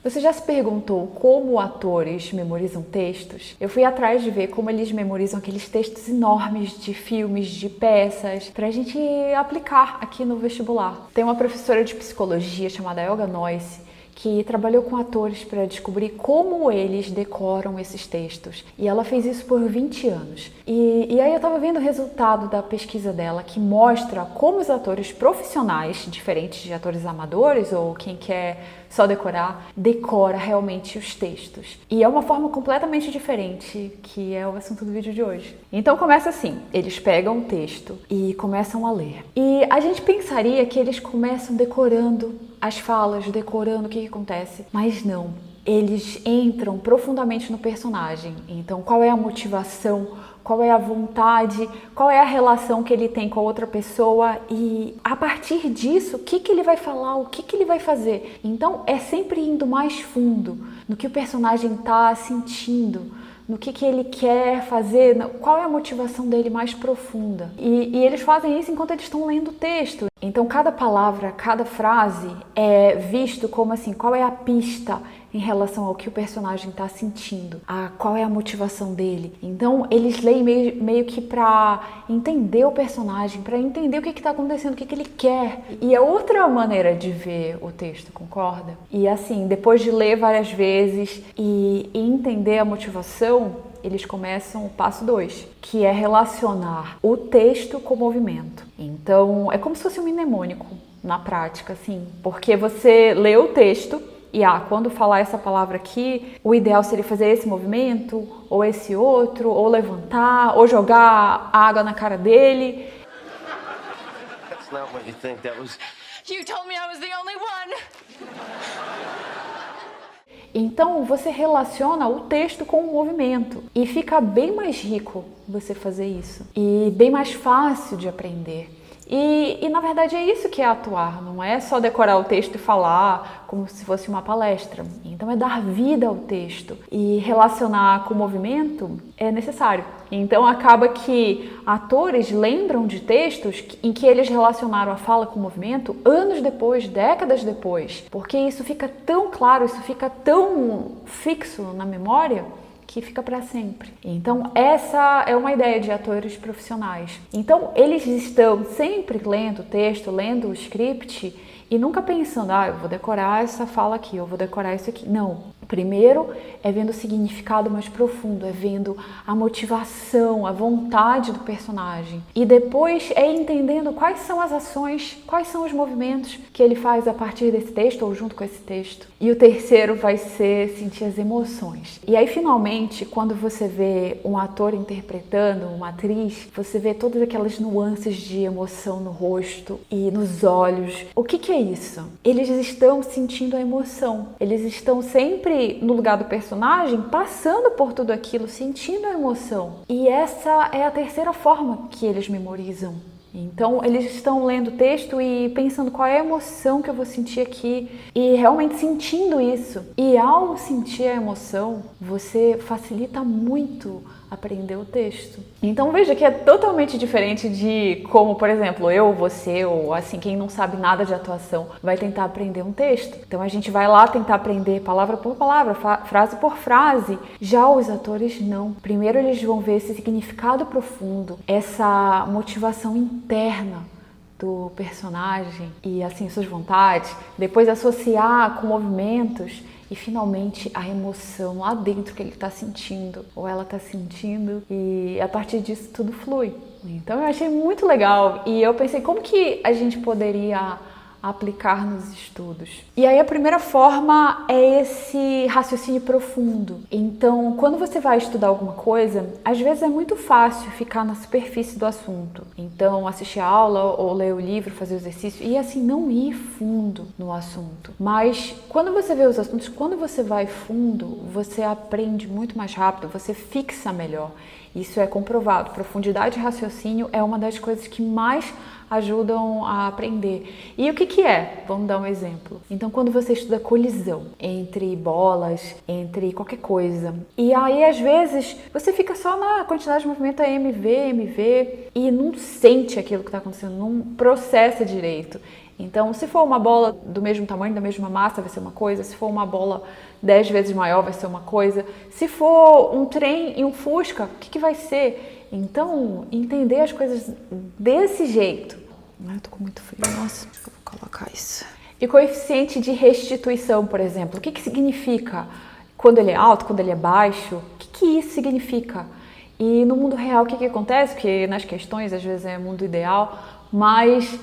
Você já se perguntou como atores memorizam textos? Eu fui atrás de ver como eles memorizam aqueles textos enormes de filmes, de peças, pra gente aplicar aqui no vestibular. Tem uma professora de psicologia chamada Elga Noyce, que trabalhou com atores para descobrir como eles decoram esses textos. E ela fez isso por 20 anos. E aí eu estava vendo o resultado da pesquisa dela, que mostra como os atores profissionais, diferentes de atores amadores ou quem quer só decorar, decora realmente os textos. E é uma forma completamente diferente, que é o assunto do vídeo de hoje. Então começa assim, eles pegam o texto e começam a ler. E a gente pensaria que eles começam decorando as falas, decorando o que acontece, mas não. Eles entram profundamente no personagem. Então, qual é a motivação, qual é a vontade, qual é a relação que ele tem com a outra pessoa e, a partir disso, o que ele vai falar, o que ele vai fazer. Então, é sempre indo mais fundo no que o personagem está sentindo, no que ele quer fazer, qual é a motivação dele mais profunda. E eles fazem isso enquanto eles estão lendo o texto. Então, cada palavra, cada frase é visto como assim, qual é a pista em relação ao que o personagem está sentindo, qual é a motivação dele. Então, eles leem meio que para entender o personagem, para entender o que está acontecendo, o que ele quer. E é outra maneira de ver o texto, concorda? E assim, depois de ler várias vezes e entender a motivação, eles começam o passo 2, que é relacionar o texto com o movimento. Então, é como se fosse um mnemônico na prática, assim, porque você lê o texto e quando falar essa palavra aqui, o ideal seria fazer esse movimento, ou esse outro, ou levantar, ou jogar água na cara dele. That's not what you think. That was... You told me I was the only one. Então, você relaciona o texto com o movimento e fica bem mais rico você fazer isso e bem mais fácil de aprender. E na verdade é isso que é atuar, não é só decorar o texto e falar como se fosse uma palestra. Então é dar vida ao texto e relacionar com o movimento é necessário. Então acaba que atores lembram de textos em que eles relacionaram a fala com o movimento anos depois, décadas depois, porque isso fica tão claro, isso fica tão fixo na memória que fica para sempre. Então essa é uma ideia de atores profissionais. Então eles estão sempre lendo o texto, lendo o script e nunca pensando, eu vou decorar essa fala aqui, eu vou decorar isso aqui. Não. Primeiro é vendo o significado mais profundo, é vendo a motivação, a vontade do personagem. E depois é entendendo quais são as ações, quais são os movimentos que ele faz a partir desse texto ou junto com esse texto. E o terceiro vai ser sentir as emoções. E aí, finalmente, quando você vê um ator interpretando, uma atriz, você vê todas aquelas nuances de emoção no rosto e nos olhos. O que é isso? Eles estão sentindo a emoção. Eles estão sempre no lugar do personagem, passando por tudo aquilo, sentindo a emoção. E essa é a terceira forma que eles memorizam. Então, eles estão lendo o texto e pensando qual é a emoção que eu vou sentir aqui e realmente sentindo isso. E ao sentir a emoção, você facilita muito aprender o texto. Então veja que é totalmente diferente de como, por exemplo, eu, você ou assim, quem não sabe nada de atuação vai tentar aprender um texto. Então a gente vai lá tentar aprender palavra por palavra, frase por frase. Já os atores não. Primeiro eles vão ver esse significado profundo, essa motivação interna do personagem e assim suas vontades, depois associar com movimentos e finalmente a emoção lá dentro que ele está sentindo ou ela está sentindo e a partir disso tudo flui. Então eu achei muito legal e eu pensei como que a gente poderia aplicar nos estudos. E aí a primeira forma é esse raciocínio profundo. Então, quando você vai estudar alguma coisa, às vezes é muito fácil ficar na superfície do assunto. Então, assistir a aula ou ler o livro, fazer o exercício e assim não ir fundo no assunto. Mas quando você vê os assuntos, quando você vai fundo, você aprende muito mais rápido, você fixa melhor. Isso é comprovado. Profundidade de raciocínio é uma das coisas que mais ajudam a aprender. E o que é? Vamos dar um exemplo. Então, quando você estuda colisão entre bolas, entre qualquer coisa, e aí às vezes você fica só na quantidade de movimento MV, e não sente aquilo que está acontecendo, não processa direito. Então, se for uma bola do mesmo tamanho, da mesma massa, vai ser uma coisa. Se for uma bola 10 vezes maior, vai ser uma coisa. Se for um trem e um fusca, o que vai ser? Então, entender as coisas desse jeito. Eu tô com muito frio, nossa, eu vou colocar isso. E coeficiente de restituição, por exemplo, o que significa? Quando ele é alto, quando ele é baixo, o que isso significa? E no mundo real, o que acontece? Porque nas questões, às vezes é mundo ideal, mas,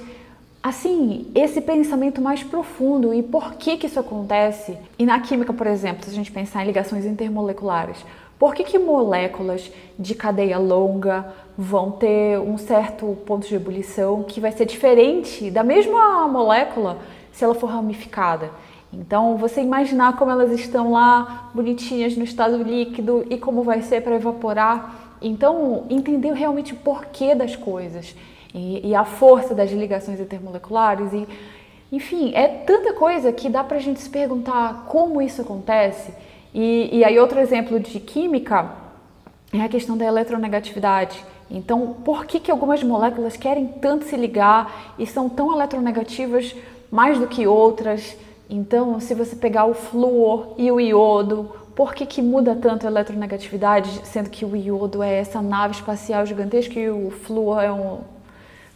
assim, esse pensamento mais profundo e por que isso acontece? E na química, por exemplo, se a gente pensar em ligações intermoleculares, por que moléculas de cadeia longa vão ter um certo ponto de ebulição que vai ser diferente da mesma molécula se ela for ramificada? Então, você imaginar como elas estão lá, bonitinhas no estado líquido e como vai ser para evaporar. Então, entender realmente o porquê das coisas e a força das ligações intermoleculares. E, enfim, é tanta coisa que dá para a gente se perguntar como isso acontece. E aí, outro exemplo de química é a questão da eletronegatividade. Então, por que algumas moléculas querem tanto se ligar e são tão eletronegativas mais do que outras? Então, se você pegar o flúor e o iodo, por que muda tanto a eletronegatividade, sendo que o iodo é essa nave espacial gigantesca e o flúor é um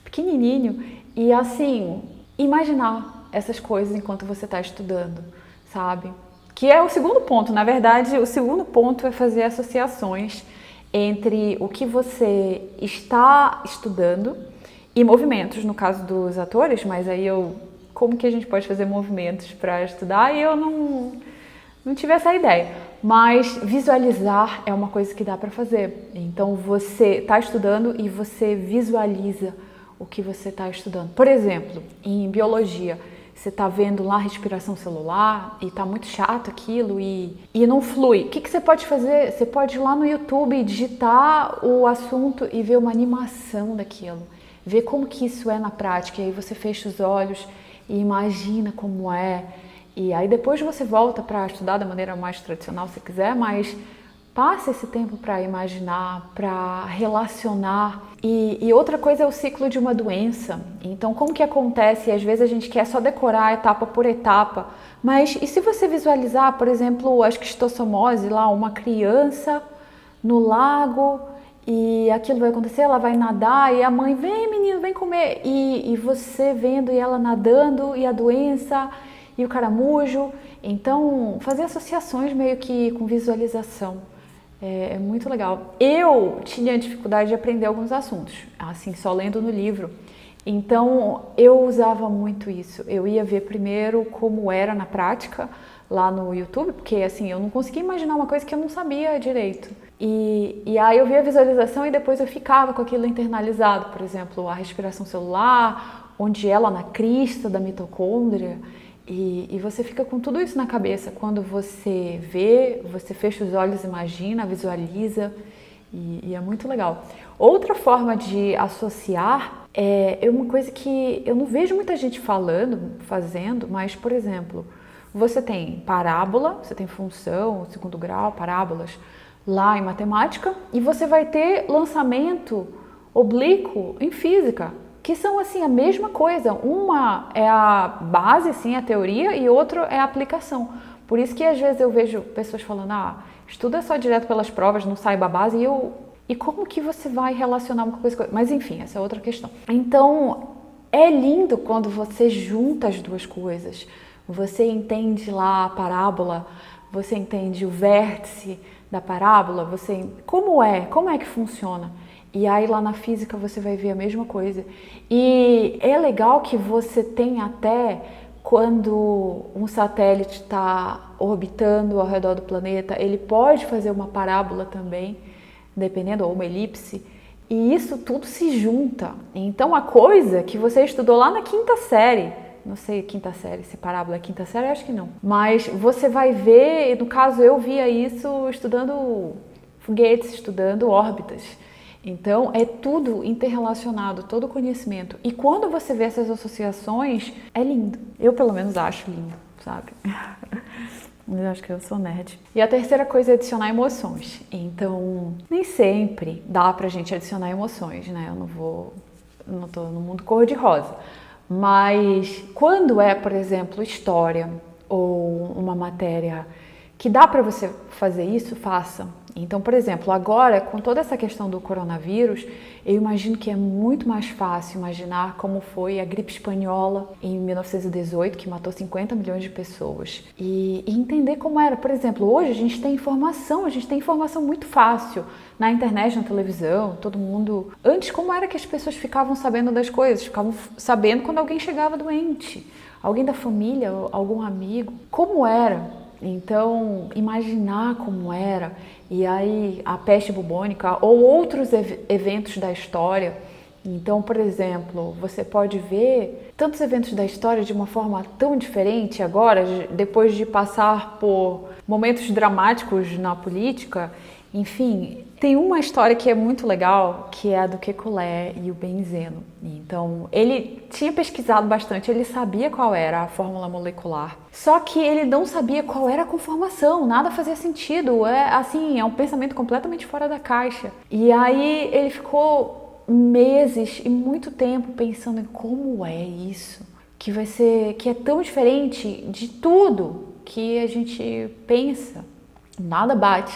pequenininho? E assim, imaginar essas coisas enquanto você está estudando, sabe? Que é o segundo ponto. Na verdade, o segundo ponto é fazer associações entre o que você está estudando e movimentos, no caso dos atores, mas aí como que a gente pode fazer movimentos para estudar? E eu não tive essa ideia. Mas visualizar é uma coisa que dá para fazer. Então você está estudando e você visualiza o que você está estudando. Por exemplo, em biologia, você está vendo lá respiração celular e está muito chato aquilo e não flui. O que você pode fazer? Você pode ir lá no YouTube, digitar o assunto e ver uma animação daquilo. Ver como que isso é na prática. E aí você fecha os olhos e imagina como é. E aí depois você volta para estudar da maneira mais tradicional, se quiser, mas passe esse tempo para imaginar, para relacionar. E outra coisa é o ciclo de uma doença. Então, como que acontece? Às vezes a gente quer só decorar etapa por etapa, mas e se você visualizar, por exemplo, a esquistossomose, lá, uma criança no lago, e aquilo vai acontecer, ela vai nadar e a mãe, vem menino, vem comer, e você vendo e ela nadando, e a doença, e o caramujo. Então, fazer associações meio que com visualização é muito legal. Eu tinha dificuldade de aprender alguns assuntos, assim, só lendo no livro. Então, eu usava muito isso. Eu ia ver primeiro como era na prática, lá no YouTube, porque assim, eu não conseguia imaginar uma coisa que eu não sabia direito. E aí eu via a visualização e depois eu ficava com aquilo internalizado. Por exemplo, a respiração celular, onde ela na crista da mitocôndria. E você fica com tudo isso na cabeça. Quando você vê, você fecha os olhos, imagina, visualiza. E é muito legal. Outra forma de associar é uma coisa que eu não vejo muita gente fazendo, mas, por exemplo, você tem parábola, você tem função, segundo grau, parábolas, lá em matemática, e você vai ter lançamento oblíquo em física, que são assim a mesma coisa. Uma é a base, assim, a teoria, e outro é a aplicação. Por isso que às vezes eu vejo pessoas falando, estuda só direto pelas provas, não saiba a base, e como que você vai relacionar uma coisa com outra? Mas enfim, essa é outra questão. Então, é lindo quando você junta as duas coisas. Você entende lá a parábola, você entende o vértice da parábola, como é que funciona. E aí lá na física você vai ver a mesma coisa. E é legal que você tem até quando um satélite está orbitando ao redor do planeta, ele pode fazer uma parábola também, dependendo, ou uma elipse, e isso tudo se junta. Então a coisa que você estudou lá na quinta série, não sei, quinta série, se parábola é quinta série, acho que não. Mas você vai ver, no caso eu via isso estudando foguetes, estudando órbitas. Então é tudo interrelacionado, todo o conhecimento. E quando você vê essas associações, é lindo. Eu pelo menos acho lindo, sabe? Eu acho que eu sou nerd. E a terceira coisa é adicionar emoções. Então, nem sempre dá pra gente adicionar emoções, né? Eu não tô no mundo cor-de-rosa. Mas quando é, por exemplo, história ou uma matéria que dá para você fazer isso, faça. Então, por exemplo, agora, com toda essa questão do coronavírus, eu imagino que é muito mais fácil imaginar como foi a gripe espanhola em 1918, que matou 50 milhões de pessoas. E entender como era. Por exemplo, hoje a gente tem informação muito fácil na internet, na televisão, todo mundo. Antes, como era que as pessoas ficavam sabendo das coisas? Ficavam sabendo quando alguém chegava doente, alguém da família, algum amigo. Como era? Então, imaginar como era, e aí a peste bubônica ou outros eventos da história. Então, por exemplo, você pode ver tantos eventos da história de uma forma tão diferente agora, depois de passar por momentos dramáticos na política. Enfim, tem uma história que é muito legal, que é a do Kekulé e o benzeno. Então, ele tinha pesquisado bastante, ele sabia qual era a fórmula molecular, só que ele não sabia qual era a conformação, nada fazia sentido, é um pensamento completamente fora da caixa. E aí ele ficou meses e muito tempo pensando em como é isso, que é tão diferente de tudo que a gente pensa, nada bate.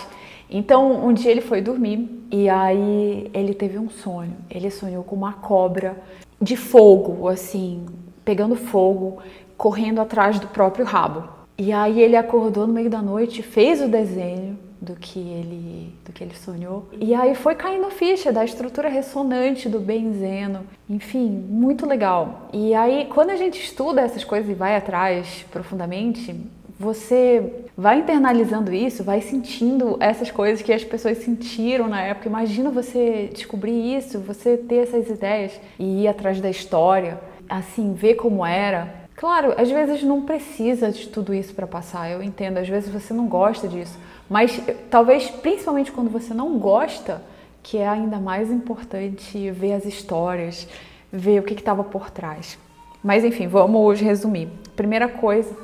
Então, um dia ele foi dormir e aí ele teve um sonho. Ele sonhou com uma cobra de fogo, assim, pegando fogo, correndo atrás do próprio rabo. E aí ele acordou no meio da noite, fez o desenho do que ele sonhou. E aí foi caindo a ficha da estrutura ressonante do benzeno. Enfim, muito legal. E aí, quando a gente estuda essas coisas e vai atrás profundamente, você vai internalizando isso, vai sentindo essas coisas que as pessoas sentiram na época. Imagina você descobrir isso, você ter essas ideias e ir atrás da história, assim, ver como era. Claro, às vezes não precisa de tudo isso para passar, eu entendo, às vezes você não gosta disso, mas talvez principalmente quando você não gosta, que é ainda mais importante ver as histórias, ver o que estava por trás. Mas enfim, vamos resumir. Primeira coisa,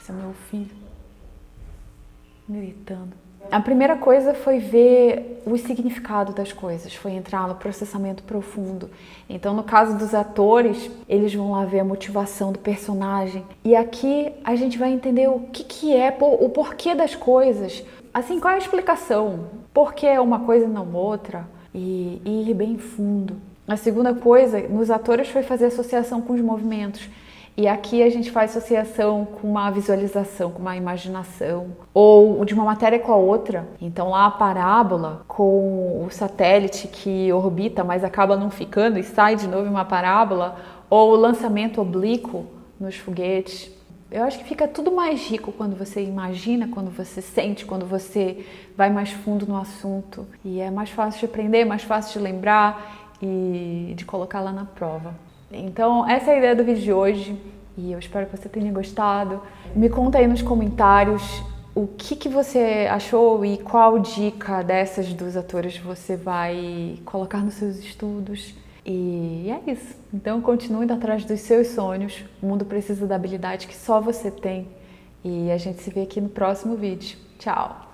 esse é meu filho gritando. A primeira coisa foi ver o significado das coisas, foi entrar no processamento profundo. Então, no caso dos atores, eles vão lá ver a motivação do personagem. E aqui a gente vai entender o que é, o porquê das coisas. Assim, qual é a explicação? Por que uma coisa e não outra? E ir bem fundo. A segunda coisa, nos atores, foi fazer associação com os movimentos. E aqui a gente faz associação com uma visualização, com uma imaginação, ou de uma matéria com a outra. Então lá a parábola com o satélite que orbita, mas acaba não ficando e sai de novo em uma parábola, ou o lançamento oblíquo nos foguetes. Eu acho que fica tudo mais rico quando você imagina, quando você sente, quando você vai mais fundo no assunto. E é mais fácil de aprender, mais fácil de lembrar e de colocar lá na prova. Então, essa é a ideia do vídeo de hoje e eu espero que você tenha gostado. Me conta aí nos comentários o que você achou e qual dica dessas dos atores você vai colocar nos seus estudos. E é isso. Então, continue indo atrás dos seus sonhos. O mundo precisa da habilidade que só você tem. E a gente se vê aqui no próximo vídeo. Tchau!